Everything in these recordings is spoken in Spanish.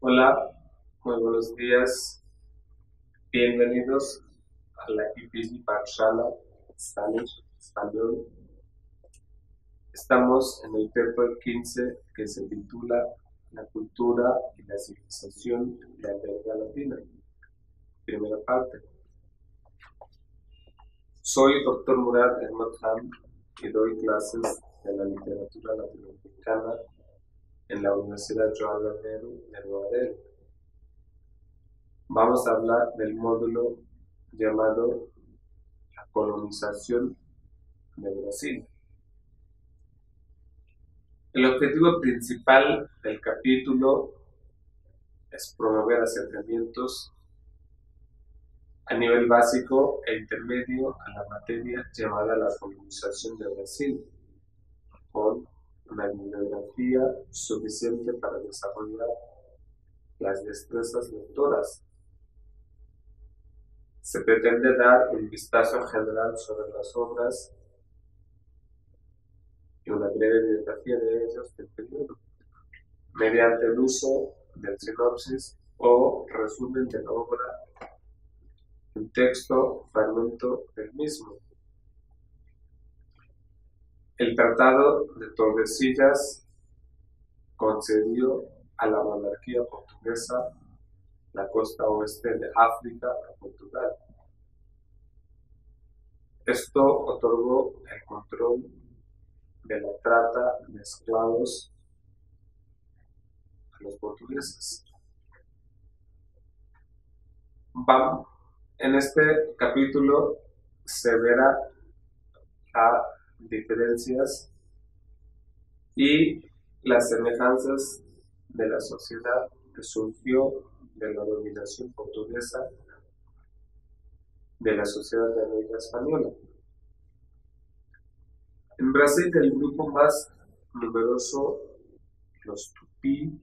Hola, muy buenos días. Bienvenidos a la IPG Parshala Spanish, Español. Estamos en el paper 15 que se titula La cultura y la civilización de América Latina. Primera parte. Soy Dr. Murad Ahmad Khan y doy clases de la literatura latinoamericana en la Universidad Joan Nehru de Nueva Delhi. Vamos a hablar del módulo llamado La colonización de Brasil. El objetivo principal del capítulo es promover acercamientos a nivel básico e intermedio a la materia llamada la colonización de Brasil, con una bibliografía suficiente para desarrollar las destrezas lectoras. Se pretende dar un vistazo general sobre las obras y una breve biografía de ellos del periodo, mediante el uso del sinopsis o resumen de la obra, un texto o fragmento del mismo. El Tratado de Tordesillas concedió a la monarquía portuguesa la costa oeste de África a Portugal. Esto otorgó el control de la trata de esclavos a los portugueses. En este capítulo se verá las diferencias y las semejanzas de la sociedad que surgió de la dominación portuguesa de la sociedad de América Española. En Brasil, el grupo más numeroso, los Tupí,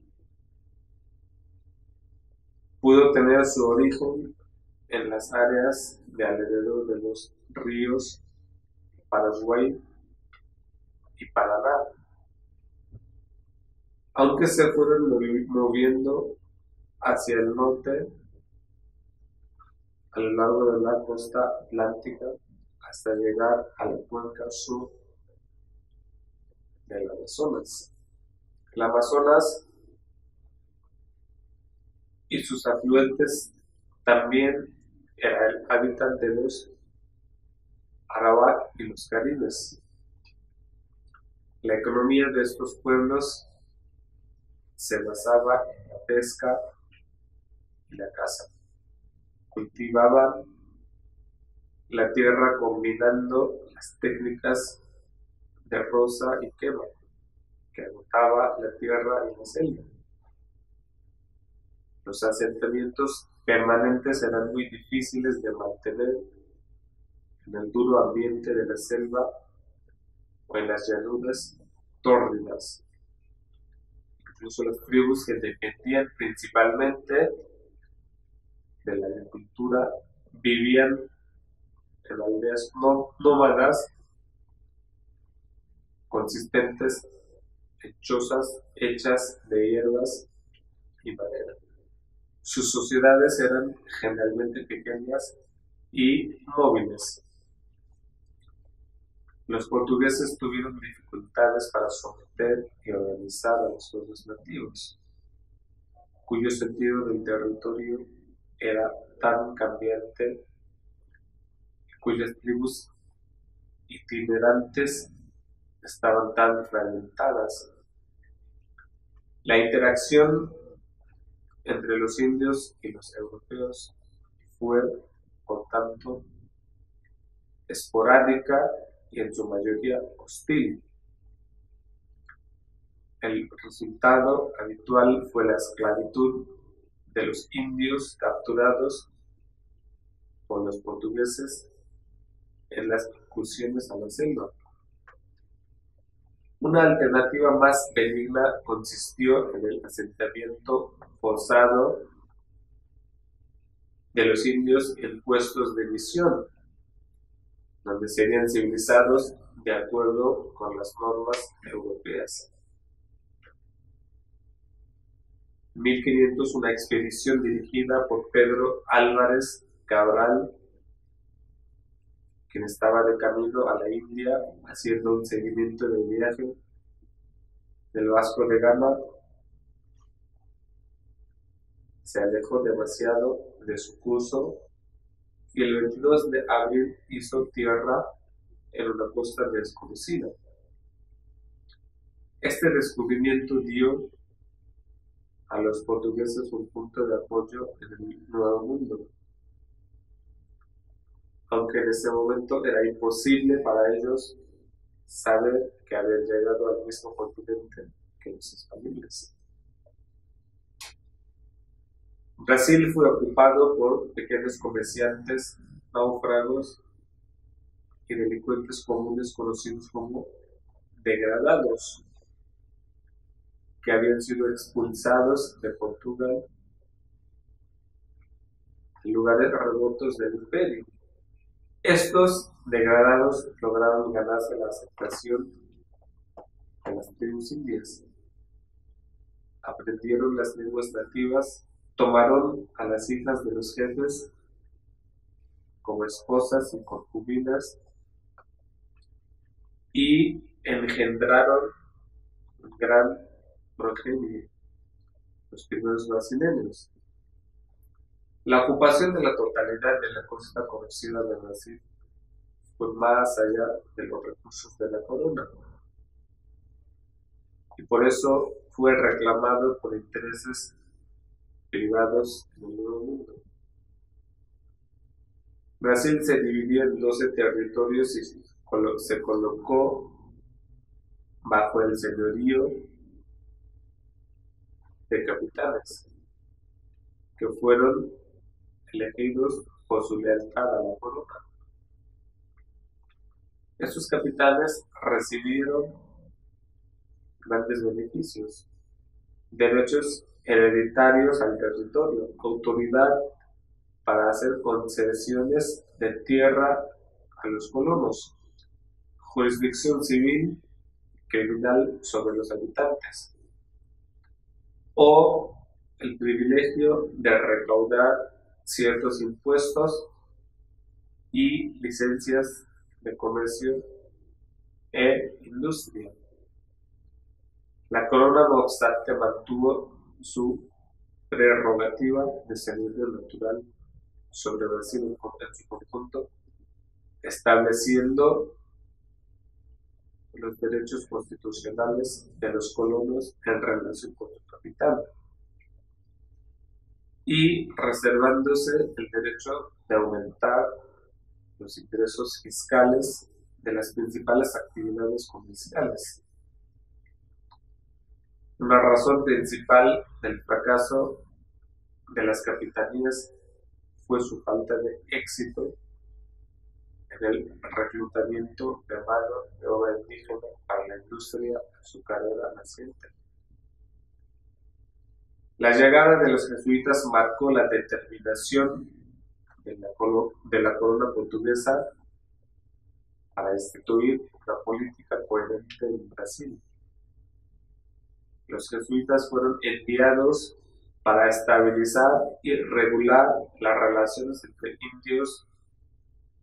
pudo tener su origen en las áreas de alrededor de los ríos Paraguay y Paraná, aunque se fueron moviendo hacia el norte a lo largo de la costa atlántica hasta llegar a la cuenca sur del Amazonas. El Amazonas y sus afluentes también era el hábitat de los Arawak y los Caribes. La economía de estos pueblos se basaba en la pesca y la caza. Cultivaban la tierra combinando las técnicas de roza y quema, que agotaba la tierra y la selva. Los asentamientos permanentes eran muy difíciles de mantener en el duro ambiente de la selva o en las llanuras tórridas. Incluso las tribus que dependían principalmente de la agricultura vivían en aldeas nómadas consistentes en chozas hechas de hierbas y madera. Sus sociedades eran generalmente pequeñas y móviles. Los portugueses tuvieron dificultades para someter y organizar a los pueblos nativos, cuyo sentido del territorio era tan cambiante y cuyas tribus itinerantes estaban tan fragmentadas. La interacción entre los indios y los europeos fue, por tanto, esporádica y en su mayoría hostil. El resultado habitual fue la esclavitud de los indios capturados por los portugueses en las incursiones a la selva. Una alternativa más benigna consistió en el asentamiento forzado de los indios en puestos de misión, donde serían civilizados de acuerdo con las normas europeas. En 1500 una expedición dirigida por Pedro Álvarez Cabral, quien estaba de camino a la India haciendo un seguimiento del viaje del Vasco de Gama, se alejó demasiado de su curso y el 22 de abril hizo tierra en una costa desconocida. Este descubrimiento dio a los portugueses un punto de apoyo en el Nuevo Mundo, aunque en ese momento era imposible para ellos saber que habían llegado al mismo continente que los españoles. Brasil fue ocupado por pequeños comerciantes, náufragos y delincuentes comunes conocidos como degradados, que habían sido expulsados de Portugal en lugares remotos del imperio. Estos degradados lograron ganarse la aceptación de las tribus indias. Aprendieron las lenguas nativas, tomaron a las hijas de los jefes como esposas y concubinas y engendraron un gran progenie, los primeros brasileños. La ocupación de la totalidad de la costa conocida de Brasil fue más allá de los recursos de la corona, y por eso fue reclamado por intereses privados en el Nuevo Mundo. Brasil se dividió en 12 territorios y se colocó bajo el señorío de capitanes, que fueron elegidos por su lealtad a la corona. Estos capitanes recibieron grandes beneficios, derechos hereditarios al territorio, autoridad para hacer concesiones de tierra a los colonos, jurisdicción civil y criminal sobre los habitantes, o el privilegio de recaudar ciertos impuestos y licencias de comercio e industria. La corona, no obstante, mantuvo su prerrogativa de señorío natural sobre Brasil en su conjunto, estableciendo los derechos constitucionales de los colonos en relación con su capital y reservándose el derecho de aumentar los ingresos fiscales de las principales actividades comerciales. Una razón principal del fracaso de las capitanías fue su falta de éxito en el reclutamiento de mano de obra indígena para la industria azucarera naciente. La llegada de los jesuitas marcó la determinación de la corona portuguesa para instituir una política coherente en Brasil. Los jesuitas fueron enviados para estabilizar y regular las relaciones entre indios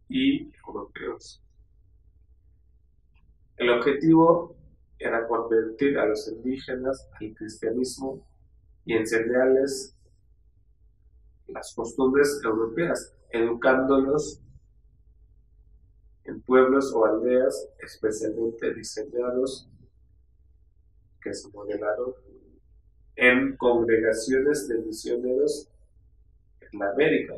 y europeos. El objetivo era convertir a los indígenas al cristianismo y enseñarles las costumbres europeas, educándolos en pueblos o aldeas especialmente diseñados que se modelaron en congregaciones de misioneros en la América.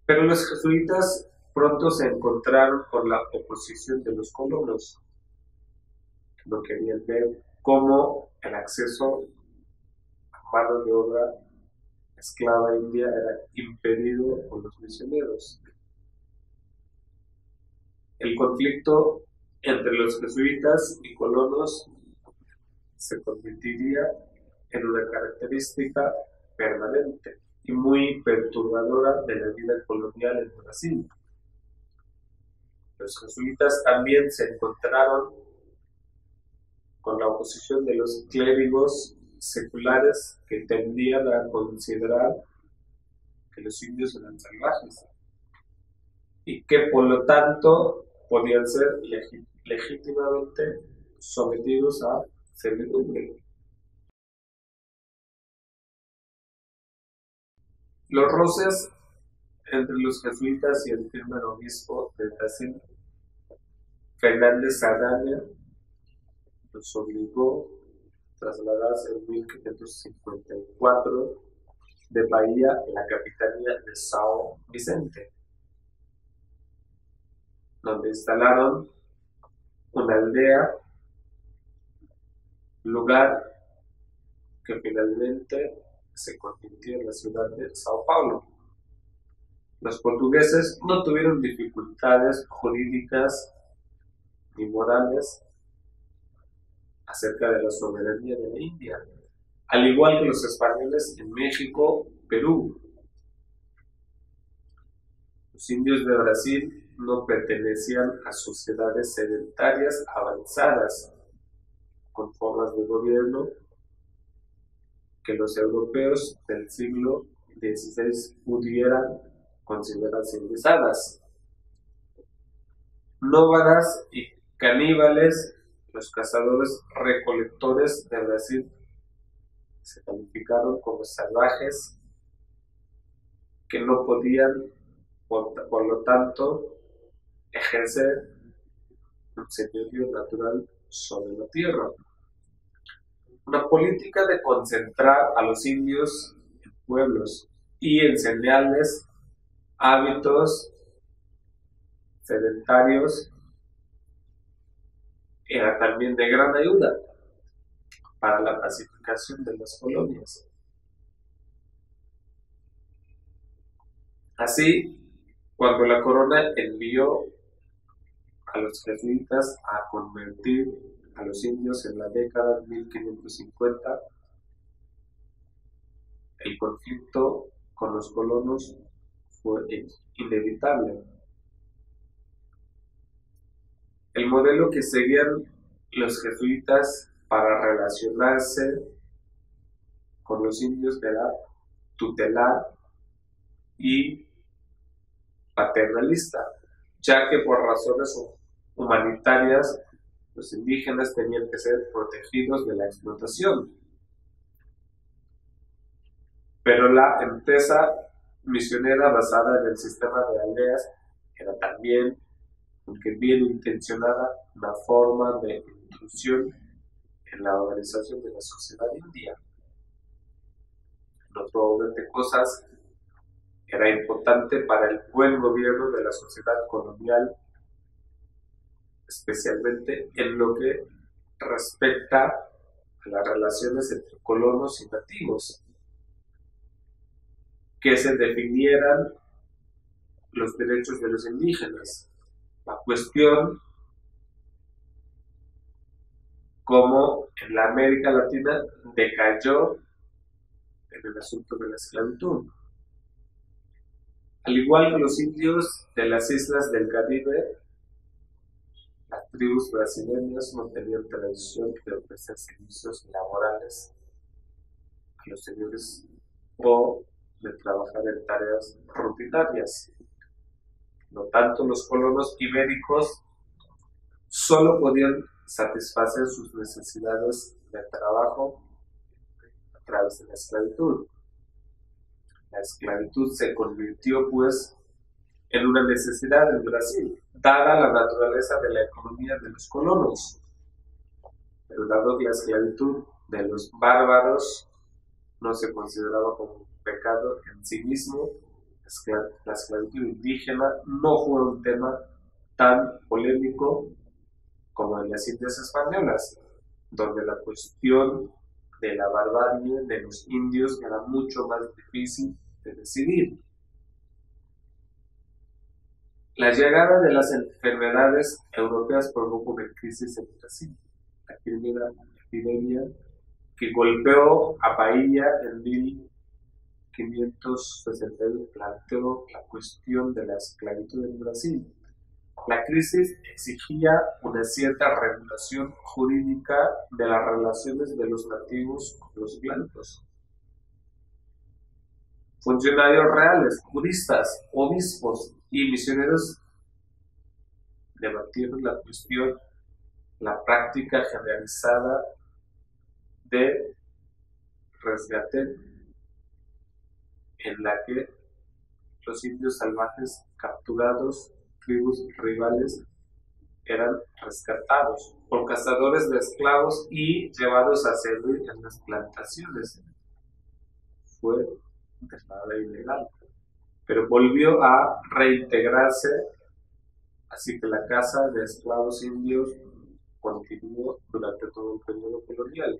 Pero los jesuitas pronto se encontraron con la oposición de los colonos, que no querían ver cómo el acceso a mano de obra esclava india era impedido por los misioneros. El conflicto entre los jesuitas y colonos se convertiría en una característica permanente y muy perturbadora de la vida colonial en Brasil. Los jesuitas también se encontraron con la oposición de los clérigos seculares que tendían a considerar que los indios eran salvajes y que por lo tanto podían ser legítimamente sometidos a servidumbre. Los roces entre los jesuitas y el primer obispo de Brasil, Fernández Saldaña, los obligó a trasladarse en 1554 de Bahía a la capitanía de São Vicente, donde instalaron una aldea, lugar que finalmente se convirtió en la ciudad de Sao Paulo. Los portugueses no tuvieron dificultades jurídicas ni morales acerca de la soberanía de la India, al igual que los españoles en México, Perú. Los indios de Brasil no pertenecían a sociedades sedentarias avanzadas, con formas de gobierno que los europeos del siglo XVI pudieran considerar civilizadas. Nómadas y caníbales, los cazadores recolectores de Brasil se calificaron como salvajes que no podían, por lo tanto, ejercer un señorío natural sobre la tierra. Una política de concentrar a los indios en pueblos y enseñarles hábitos sedentarios era también de gran ayuda para la pacificación de las colonias. Así, cuando la corona envió a los jesuitas a convertir a los indios en la década de 1550, el conflicto con los colonos fue inevitable. El modelo que seguían los jesuitas para relacionarse con los indios era tutelar y paternalista, ya que por razones humanitarias los indígenas tenían que ser protegidos de la explotación. Pero la empresa misionera basada en el sistema de aldeas era también, aunque bien intencionada, una forma de intrusión en la organización de la sociedad india. En otro orden de cosas, era importante para el buen gobierno de la sociedad colonial, especialmente en lo que respecta a las relaciones entre colonos y nativos, que se definieran los derechos de los indígenas. La cuestión, como en la América Latina decayó en el asunto de la esclavitud. Al igual que los indios de las islas del Caribe, las tribus brasileñas no tenían tradición de ofrecer servicios laborales a los señores o de trabajar en tareas rutinarias. No tanto, los colonos ibéricos solo podían satisfacer sus necesidades de trabajo a través de la esclavitud. La esclavitud se convirtió, pues, en una necesidad en Brasil, dada la naturaleza de la economía de los colonos. Pero dado que la esclavitud de los bárbaros no se consideraba como un pecado en sí mismo, la esclavitud indígena no fue un tema tan polémico como en las Indias españolas, donde la cuestión de la barbarie de los indios era mucho más difícil de decidir. La llegada de las enfermedades europeas provocó una crisis en Brasil. La primera epidemia que golpeó a Bahía en 1561 planteó la cuestión de la esclavitud en Brasil. La crisis exigía una cierta regulación jurídica de las relaciones de los nativos con los blancos. Funcionarios reales, juristas, obispos y misioneros debatieron la cuestión, la práctica generalizada de rescate en la que los indios salvajes capturados, tribus rivales, eran rescatados por cazadores de esclavos y llevados a servir en las plantaciones. Fue declarada ilegal, pero volvió a reintegrarse, así que la caza de esclavos indios continuó durante todo el periodo colonial.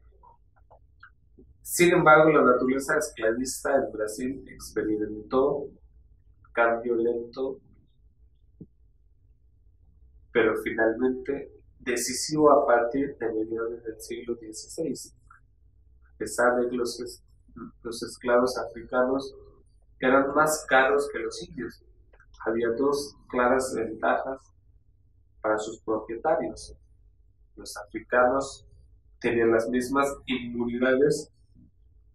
Sin embargo, la naturaleza esclavista en Brasil experimentó cambio lento, pero finalmente decisivo a partir de mediados del siglo XVI. A pesar de que los esclavos africanos eran más caros que los indios, había dos claras ventajas para sus propietarios. Los africanos tenían las mismas inmunidades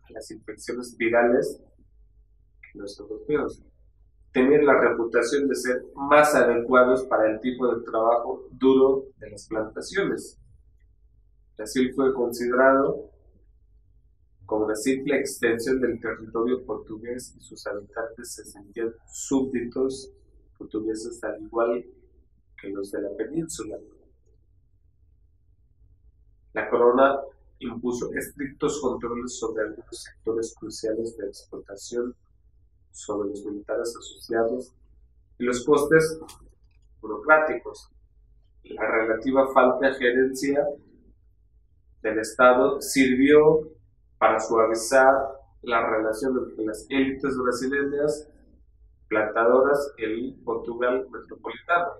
a las infecciones virales que los europeos. Tenían la reputación de ser más adecuados para el tipo de trabajo duro de las plantaciones. Brasil fue considerado como una simple extensión del territorio portugués y sus habitantes se sentían súbditos portugueses al igual que los de la península. La corona impuso estrictos controles sobre algunos sectores cruciales de explotación, sobre los militares asociados y los costes burocráticos. La relativa falta de gerencia del Estado sirvió para suavizar la relación entre las élites brasileñas, plantadoras y el Portugal metropolitano.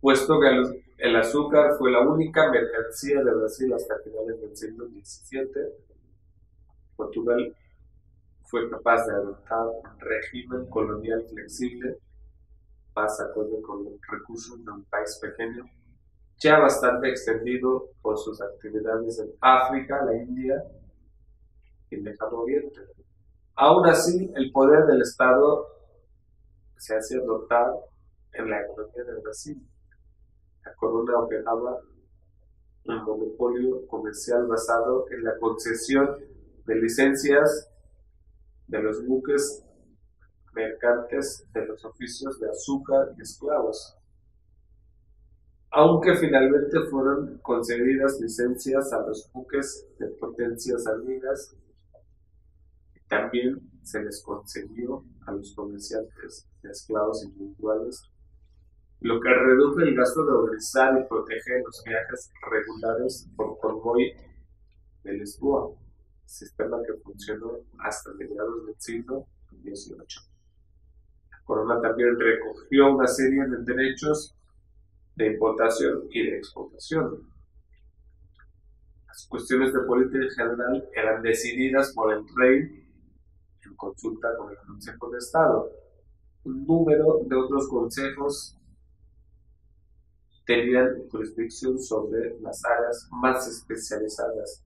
Puesto que el azúcar fue la única mercancía de Brasil hasta finales del siglo XVII, Portugal fue capaz de adoptar un régimen colonial flexible, más acorde con los recursos de un país pequeño, ya bastante extendido por sus actividades en África, la India y el Lejano Oriente. Aún así, el poder del Estado se hacía notar en la economía de Brasil. La corona operaba un monopolio comercial basado en la concesión de licencias de los buques mercantes de los oficios de azúcar y esclavos. Aunque finalmente fueron concedidas licencias a los buques de potencias amigas, también se les concedió a los comerciantes de esclavos individuales, lo que redujo el gasto de organizar y proteger los viajes regulares por convoy de Lisboa, sistema que funcionó hasta mediados del siglo XVIII. La corona también recogió una serie de derechos de importación y de exportación. Las cuestiones de política general eran decididas por el rey en consulta con el Consejo de Estado. Un número de otros consejos tenían jurisdicción sobre las áreas más especializadas: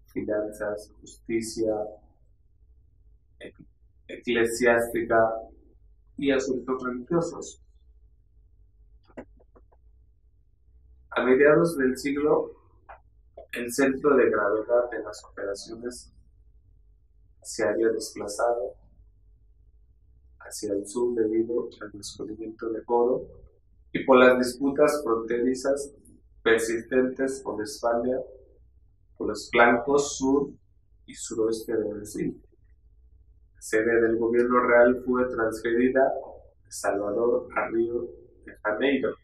finanzas, justicia, eclesiástica y asuntos religiosos. A mediados del siglo, el centro de gravedad de las operaciones se había desplazado hacia el sur debido al descubrimiento de oro y por las disputas fronterizas persistentes con España por los flancos sur y suroeste de Brasil. La sede del gobierno real fue transferida de Salvador a Río de Janeiro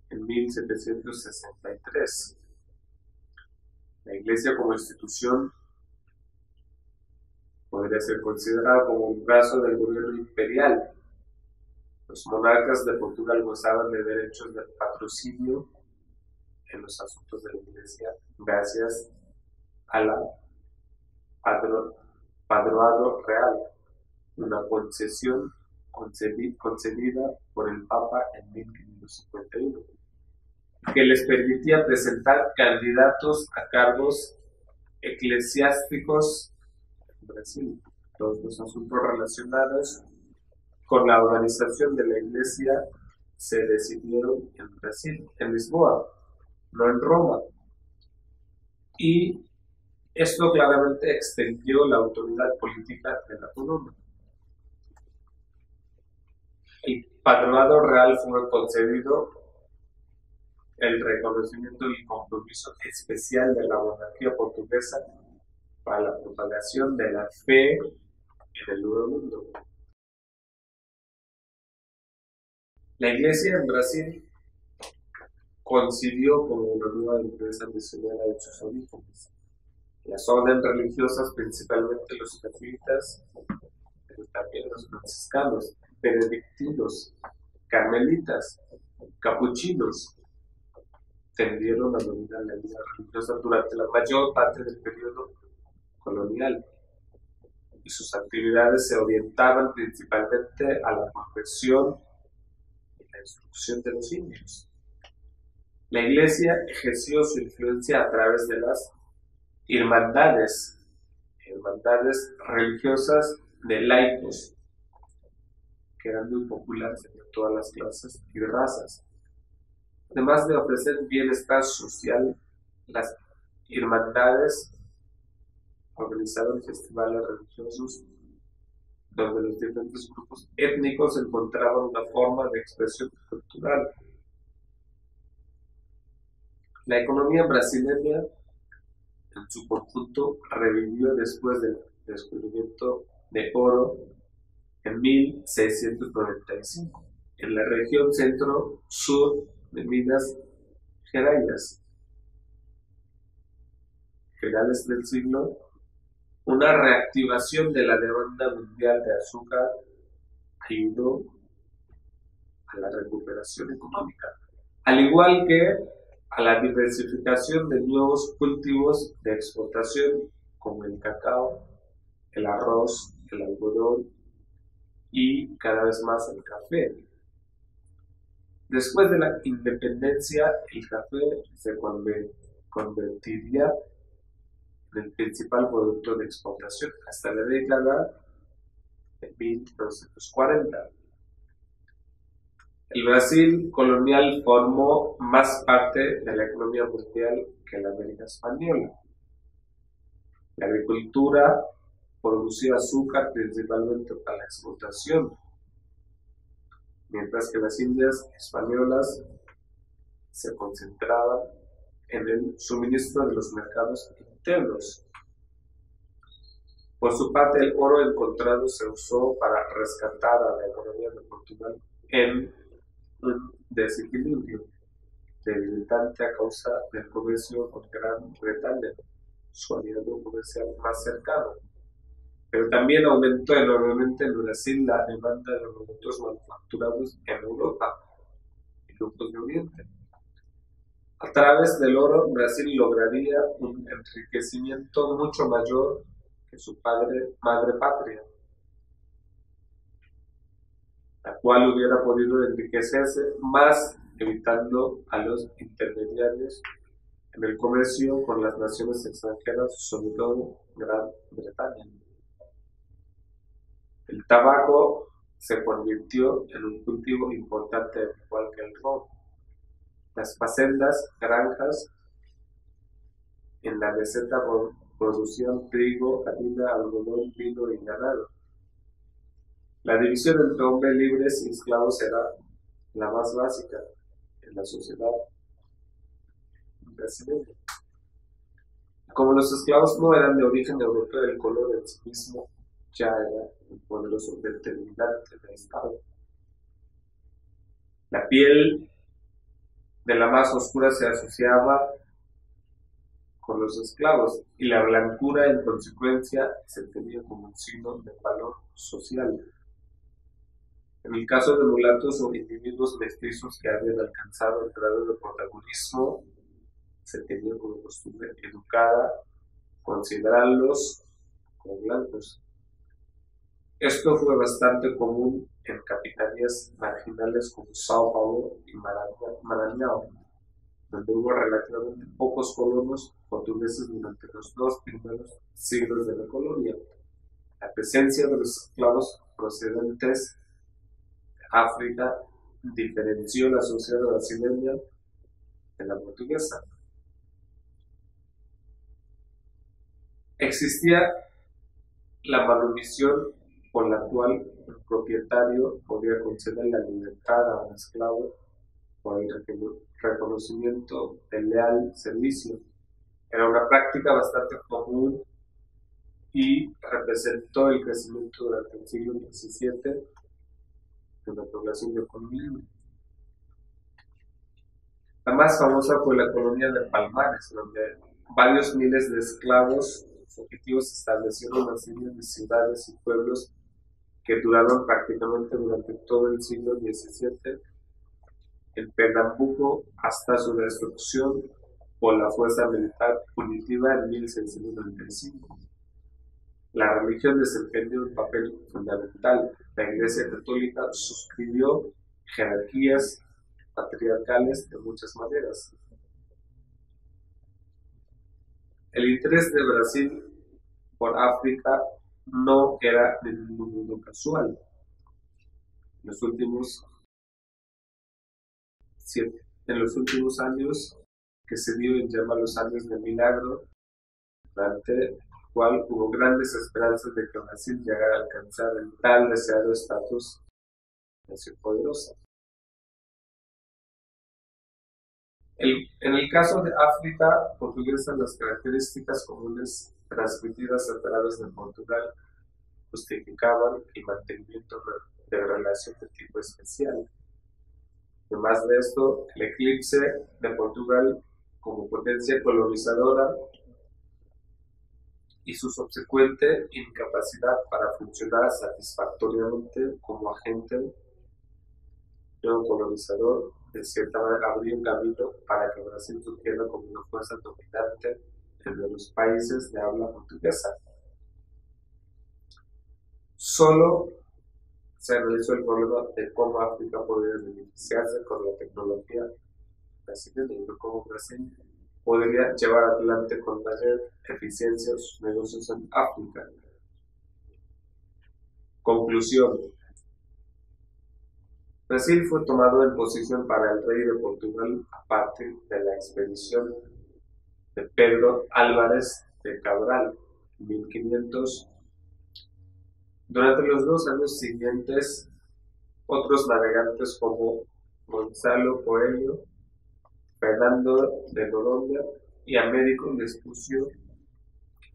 en 1763. La Iglesia como institución podría ser considerada como un brazo del gobierno imperial. Los monarcas de Portugal gozaban de derechos de patrocinio en los asuntos de la Iglesia gracias a la padroado real, una concesión concedida por el Papa en 1551, que les permitía presentar candidatos a cargos eclesiásticos en Brasil. Todos los asuntos relacionados con la organización de la Iglesia se decidieron en Brasil, en Lisboa, no en Roma. Y esto claramente extendió la autoridad política de la corona. El patronato real fue concedido el reconocimiento y compromiso especial de la monarquía portuguesa para la propagación de la fe en el Nuevo Mundo. La Iglesia en Brasil concibió como una nueva empresa misionera de sus orígenes. Las órdenes religiosas, principalmente los jesuitas, pero también los franciscanos, benedictinos, carmelitas, capuchinos, tendieron a dominar la vida religiosa durante la mayor parte del periodo colonial, y sus actividades se orientaban principalmente a la conversión y la instrucción de los indios. La Iglesia ejerció su influencia a través de las hermandades religiosas de laicos, que eran muy populares entre todas las clases y razas. Además de ofrecer bienestar social, las hermandades organizaban festivales religiosos donde los diferentes grupos étnicos encontraban una forma de expresión cultural. La economía brasileña en su conjunto revivió después del descubrimiento de oro en 1695 en la región centro-sur de Minas Gerais. Finales del siglo, una reactivación de la demanda mundial de azúcar ayudó a la recuperación económica, al igual que a la diversificación de nuevos cultivos de exportación como el cacao, el arroz, el algodón y cada vez más el café. Después de la independencia, el café se convertiría en el principal producto de exportación hasta la década de 1940. El Brasil colonial formó más parte de la economía mundial que la América española. La agricultura producía azúcar principalmente para la exportación, mientras que las Indias españolas se concentraban en el suministro de los mercados internos. Por su parte, el oro encontrado se usó para rescatar a la economía de Portugal en un desequilibrio debilitante a causa del comercio con Gran Bretaña, su aliado comercial más cercano. Pero también aumentó enormemente en Brasil la demanda de los productos manufacturados en Europa y grupos de Oriente. A través del oro, Brasil lograría un enriquecimiento mucho mayor que su madre patria, la cual hubiera podido enriquecerse más evitando a los intermediarios en el comercio con las naciones extranjeras, sobre todo Gran Bretaña. El tabaco se convirtió en un cultivo importante, al igual que el ron. Las facendas, granjas en la meseta producían trigo, harina, algodón, vino y ganado. La división entre hombres libres y esclavos era la más básica en la sociedad brasileña. Como los esclavos no eran de origen europeo, el color en sí mismo ya era un poderoso determinante del Estado. La piel de la más oscura se asociaba con los esclavos y la blancura en consecuencia se tenía como un signo de valor social. En el caso de mulatos o individuos mestizos que habían alcanzado el grado de protagonismo, se tenía como costumbre educada considerarlos como blancos. Esto fue bastante común en capitanías marginales como Sao Paulo y Maranhão, donde hubo relativamente pocos colonos portugueses durante los 2 primeros siglos de la colonia. La presencia de los esclavos procedentes de África diferenció la sociedad brasileña de la portuguesa. Existía la manumisión por la cual el propietario podía conceder la libertad a un esclavo por el reconocimiento del leal servicio. Era una práctica bastante común y representó el crecimiento durante el siglo XVII de la población de colombiana. La más famosa fue la colonia de Palmares, donde varios miles de esclavos fugitivos establecieron una serie de ciudades y pueblos que duraron prácticamente durante todo el siglo XVII en Pernambuco hasta su destrucción por la fuerza militar punitiva en 1695. La religión desempeñó un papel fundamental. La Iglesia Católica suscribió jerarquías patriarcales de muchas maneras. El interés de Brasil por África no era de ningún modo casual. En los últimos años, que se dio en llama los años de milagro, durante el cual hubo grandes esperanzas de que Brasil llegara a alcanzar el tal deseado estatus de nación poderosa. En el caso de África portuguesa, las características comunes transmitidas a través de Portugal justificaban el mantenimiento de relación de tipo especial. Además de esto, el eclipse de Portugal como potencia colonizadora y su subsecuente incapacidad para funcionar satisfactoriamente como agente neocolonizador, de cierta manera abrió un camino para que Brasil surgiera como una fuerza dominante entre los países de habla portuguesa. Solo se analizó el problema de cómo África podría beneficiarse con la tecnología brasileña y cómo Brasil podría llevar adelante con mayor eficiencia sus negocios en África. Conclusión. Brasil fue tomado en posesión para el rey de Portugal a partir de la expedición de Pedro Álvares de Cabral en 1500. Durante los 2 años siguientes, otros navegantes como Gonzalo Coelho, Fernando de Noronha y Américo Vespucio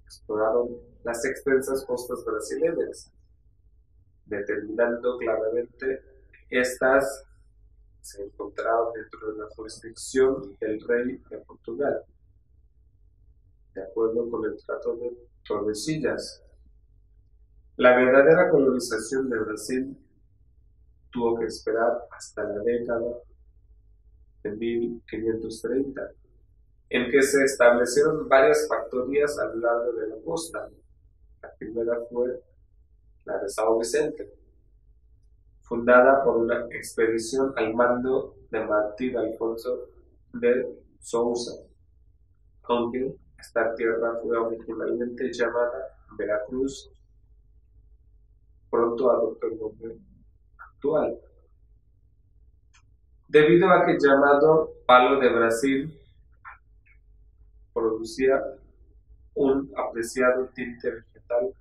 exploraron las extensas costas brasileñas, determinando claramente que éstas se encontraban dentro de la jurisdicción del rey de Portugal, de acuerdo con el Tratado de Tordesillas. La verdadera colonización de Brasil tuvo que esperar hasta la década de 1530, en que se establecieron varias factorías a lo largo de la costa. La primera fue la de São Vicente, fundada por una expedición al mando de Martín Alfonso de Sousa, aunque esta tierra fue originalmente llamada Veracruz, pronto adoptó el nombre actual. Debido a que el llamado palo de Brasil producía un apreciado tinte vegetal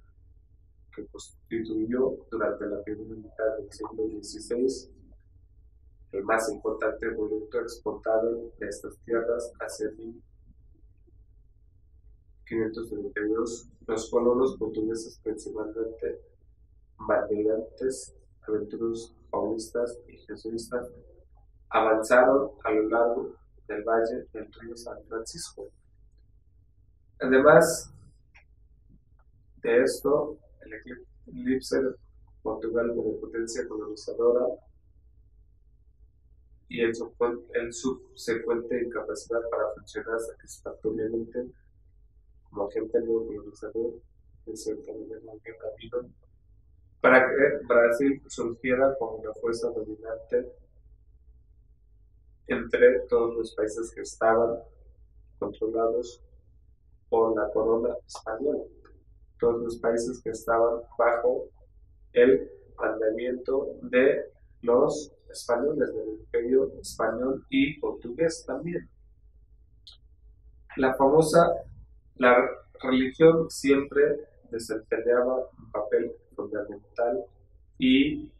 que constituyó durante la primera mitad del siglo XVI el más importante producto exportado de estas tierras hacia 1532, los colonos portugueses, principalmente bandeirantes, aventureros paulistas y jesuitas, avanzaron a lo largo del valle del río San Francisco. Además de esto, el eclipse de Portugal como potencia colonizadora y el subsecuente incapacidad para funcionar satisfactoriamente como agente neocolonizador, de cierta manera, abrió camino para que Brasil surgiera como una fuerza dominante entre todos los países que estaban controlados por la corona española, todos los países que estaban bajo el mandamiento de los españoles, del imperio español y portugués también. La religión siempre desempeñaba un papel fundamental y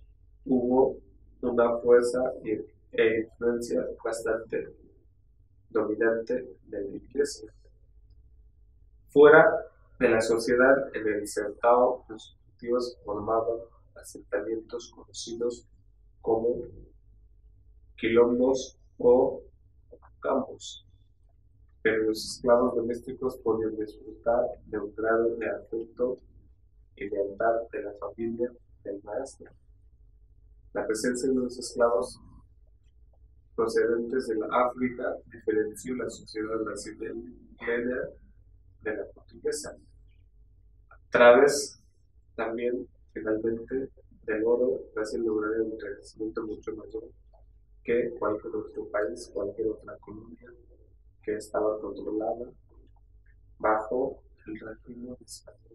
hubo una fuerza e influencia bastante dominante de la iglesia. Fuera de la sociedad, en el Certao, los cultivos formaban asentamientos conocidos como quilombos o campos, pero los esclavos domésticos podían disfrutar de un grado de afecto y lealtad de la familia del maestro. La presencia de los esclavos procedentes de la África diferenció la sociedad brasileña de la portuguesa. A través también, finalmente, del oro, Brasil lograría un crecimiento mucho mayor que cualquier otro país, cualquier otra colonia que estaba controlada bajo el régimen español.